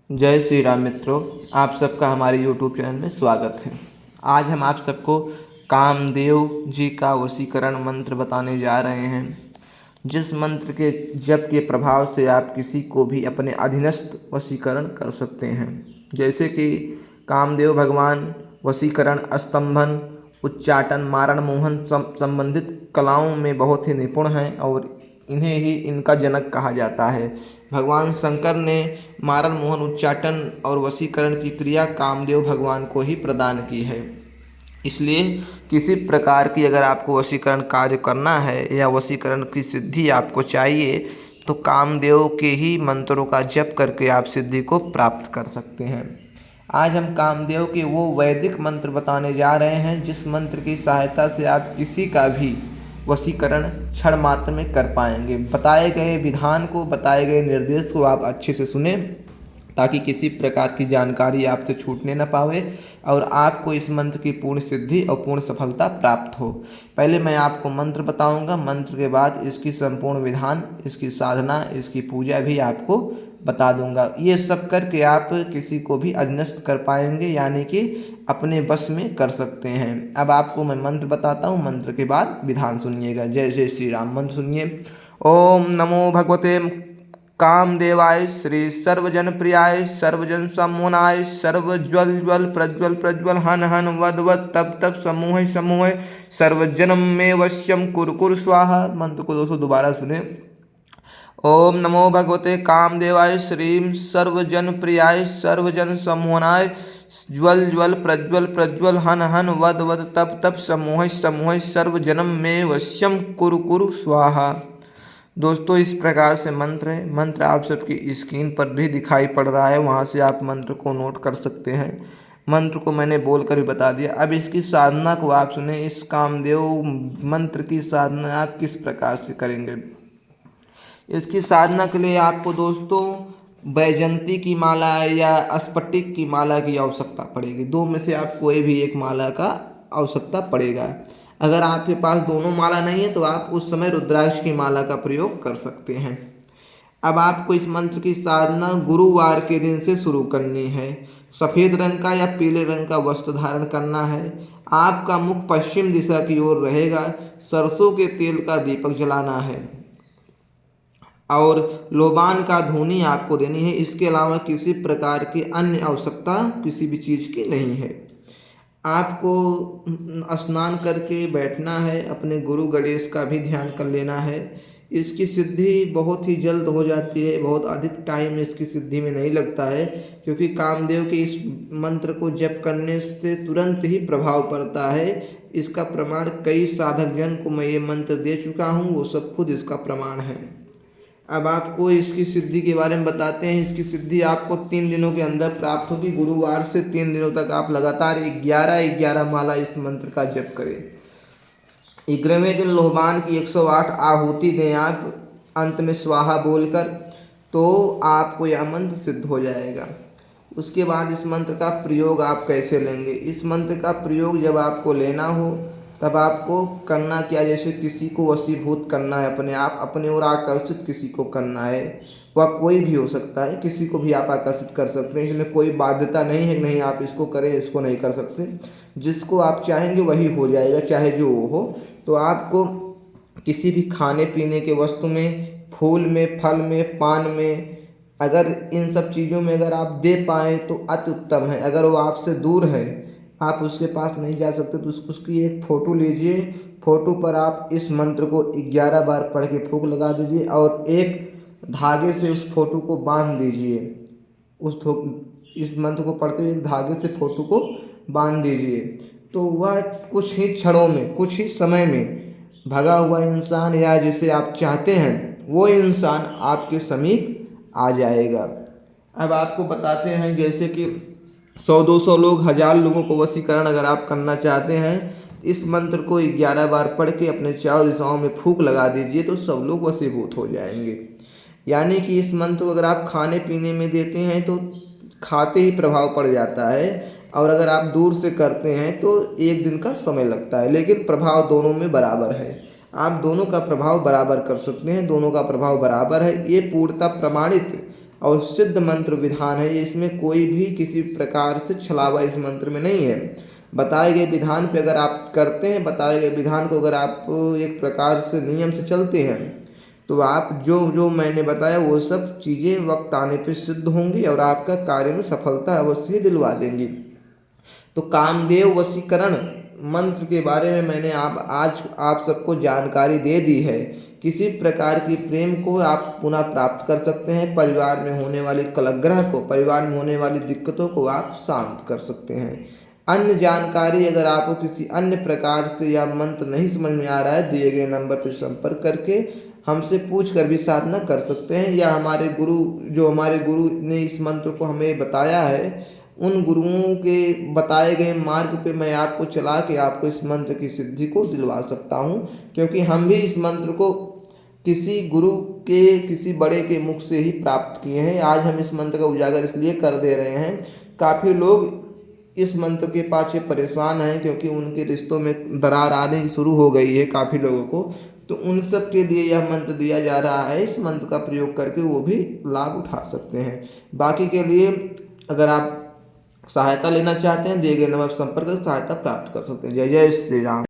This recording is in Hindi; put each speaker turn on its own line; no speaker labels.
जय श्री राम मित्रों, आप सबका हमारे YouTube चैनल में स्वागत है। आज हम आप सबको कामदेव जी का वशीकरण मंत्र बताने जा रहे हैं, जिस मंत्र के जप के प्रभाव से आप किसी को भी अपने अधीनस्थ वशीकरण कर सकते हैं। जैसे कि कामदेव भगवान वशीकरण, स्तंभन, उच्चाटन, मारण, मोहन संबंधित कलाओं में बहुत ही निपुण हैं और इन्हें ही इनका जनक कहा जाता है। भगवान शंकर ने मारण, मोहन, उच्चाटन और वशीकरण की क्रिया कामदेव भगवान को ही प्रदान की है। इसलिए किसी प्रकार की अगर आपको वशीकरण कार्य करना है या वशीकरण की सिद्धि आपको चाहिए तो कामदेव के ही मंत्रों का जप करके आप सिद्धि को प्राप्त कर सकते हैं। आज हम कामदेव के वो वैदिक मंत्र बताने जा रहे हैं जिस मंत्र की सहायता से आप किसी का भी वशीकरण क्षण मात्र में कर पाएंगे। बताए गए विधान को, बताए गए निर्देश को आप अच्छे से सुने ताकि किसी प्रकार की जानकारी आपसे छूटने न पावे और आपको इस मंत्र की पूर्ण सिद्धि और पूर्ण सफलता प्राप्त हो। पहले मैं आपको मंत्र बताऊंगा, मंत्र के बाद इसकी संपूर्ण विधान, इसकी साधना, इसकी पूजा भी आपको बता दूंगा। ये सब करके आप किसी को भी अधीनस्थ कर पाएंगे, यानी कि अपने बस में कर सकते हैं। अब आपको मैं मंत्र बताता हूँ, मंत्र के बाद विधान सुनिएगा। जय जय श्री राम। मंत्र सुनिए। ओम नमो भगवते कामदेवाय श्री सर्वजन प्रियाय सर्वजन सम्मोहनाय सर्वज्वल ज्वल प्रज्वल प्रज्वल हन हन वद वद तप तप समूह समूह सर्वजनम में वश्यम कुरकुर स्वाहा। मंत्र को दोस्तों दोबारा सुने। ओम नमो भगवते कामदेवाय श्रीं सर्वजन प्रियाय सर्वजन सम्मोहनाय ज्वल ज्वल प्रज्वल प्रज्वल हन हन वद वद तप तप समूह समूह सर्वजनम में वश्यम कुरु कुरु स्वाहा। दोस्तों इस प्रकार से मंत्र है। मंत्र आप सबकी स्क्रीन पर भी दिखाई पड़ रहा है, वहाँ से आप मंत्र को नोट कर सकते हैं। मंत्र को मैंने बोलकर भी बता दिया। अब इसकी साधना को आप सुने। इस कामदेव मंत्र की साधना आप किस प्रकार से करेंगे। इसकी साधना के लिए आपको दोस्तों बैजंती की माला या स्फटिक की माला की आवश्यकता पड़ेगी। दो में से आप कोई भी एक माला का आवश्यकता पड़ेगा। अगर आपके पास दोनों माला नहीं है तो आप उस समय रुद्राक्ष की माला का प्रयोग कर सकते हैं। अब आपको इस मंत्र की साधना गुरुवार के दिन से शुरू करनी है। सफ़ेद रंग का या पीले रंग का वस्त्र धारण करना है। आपका मुख पश्चिम दिशा की ओर रहेगा। सरसों के तेल का दीपक जलाना है और लोबान का धूनी आपको देनी है। इसके अलावा किसी प्रकार की अन्य आवश्यकता किसी भी चीज़ की नहीं है। आपको स्नान करके बैठना है। अपने गुरु गणेश का भी ध्यान कर लेना है। इसकी सिद्धि बहुत ही जल्द हो जाती है, बहुत अधिक टाइम इसकी सिद्धि में नहीं लगता है, क्योंकि कामदेव के इस मंत्र को जप करने से तुरंत ही प्रभाव पड़ता है। इसका प्रमाण कई साधक जन को मैं ये मंत्र दे चुका हूँ, वो सब खुद इसका प्रमाण है। अब आपको इसकी सिद्धि के बारे में बताते हैं। इसकी सिद्धि आपको 3 दिनों के अंदर प्राप्त होगी। गुरुवार से 3 दिनों तक आप लगातार 11 माला इस मंत्र का जप करें। 11वें दिन लोहबान की 108 आहुति दें आप अंत में स्वाहा बोलकर, तो आपको यह मंत्र सिद्ध हो जाएगा। उसके बाद इस मंत्र का प्रयोग आप कैसे लेंगे। इस मंत्र का प्रयोग जब आपको लेना हो तब आपको करना क्या, जैसे किसी को वशीभूत करना है, अपने आप अपने ओर आकर्षित किसी को करना है, वह कोई भी हो सकता है, किसी को भी आप आकर्षित कर सकते हैं। इसमें कोई बाध्यता नहीं है, नहीं आप इसको करें इसको नहीं कर सकते। जिसको आप चाहेंगे वही हो जाएगा, चाहे जो हो। तो आपको किसी भी खाने पीने के वस्तु में, फूल में, फल में, पान में, अगर इन सब चीज़ों में अगर आप दे पाएँ तो अति उत्तम है। अगर वो आपसे दूर है, आप उसके पास नहीं जा सकते, तो उसकी एक फ़ोटो लीजिए। फ़ोटो पर आप इस मंत्र को 11 बार पढ़ के फूंक लगा दीजिए और एक धागे से उस फोटो को बांध दीजिए। इस मंत्र को पढ़ते हुए एक धागे से फोटो को बांध दीजिए, तो वह कुछ ही क्षणों में, कुछ ही समय में भगा हुआ इंसान या जिसे आप चाहते हैं वो इंसान आपके समीप आ जाएगा। अब आपको बताते हैं, जैसे कि 100-200 लोग, 1000 लोगों को वशीकरण अगर आप करना चाहते हैं, इस मंत्र को 11 बार पढ़ के अपने चारों दिशाओं में फूंक लगा दीजिए तो सब लोग वशीभूत हो जाएंगे। यानी कि इस मंत्र को अगर आप खाने पीने में देते हैं तो खाते ही प्रभाव पड़ जाता है, और अगर आप दूर से करते हैं तो 1 दिन का समय लगता है, लेकिन प्रभाव दोनों में बराबर है। आप दोनों का प्रभाव बराबर कर सकते हैं, दोनों का प्रभाव बराबर है। ये पूर्णतः प्रमाणित और सिद्ध मंत्र विधान है। इसमें कोई भी किसी प्रकार से छलावा इस मंत्र में नहीं है। बताए गए विधान पे अगर आप करते हैं, बताए गए विधान को अगर आप एक प्रकार से नियम से चलते हैं, तो आप जो जो मैंने बताया वो सब चीज़ें वक्त आने पे सिद्ध होंगी और आपका कार्य में सफलता अवश्य ही दिलवा देंगी। तो कामदेव वशीकरण मंत्र के बारे में मैंने आज आप सबको जानकारी दे दी है। किसी प्रकार की प्रेम को आप पुनः प्राप्त कर सकते हैं। परिवार में होने वाली कलह को, परिवार में होने वाली दिक्कतों को आप शांत कर सकते हैं। अन्य जानकारी अगर आपको किसी अन्य प्रकार से यह मंत्र नहीं समझ में आ रहा है, दिए गए नंबर पर संपर्क करके हमसे पूछ कर भी साधना कर सकते हैं, या हमारे गुरु ने इस मंत्र को हमें बताया है, उन गुरुओं के बताए गए मार्ग पे मैं आपको चला के आपको इस मंत्र की सिद्धि को दिलवा सकता हूँ। क्योंकि हम भी इस मंत्र को किसी गुरु के, किसी बड़े के मुख से ही प्राप्त किए हैं। आज हम इस मंत्र का उजागर इसलिए कर दे रहे हैं, काफ़ी लोग इस मंत्र के पाछे परेशान हैं क्योंकि उनके रिश्तों में दरार आनी शुरू हो गई है काफ़ी लोगों को। तो उन सब के लिए यह मंत्र दिया जा रहा है। इस मंत्र का प्रयोग करके वो भी लाभ उठा सकते हैं। बाकी के लिए अगर आप सहायता लेना चाहते हैं, दिए गए नंबर पर संपर्क कर सहायता प्राप्त कर सकते हैं। जय जय श्री राम।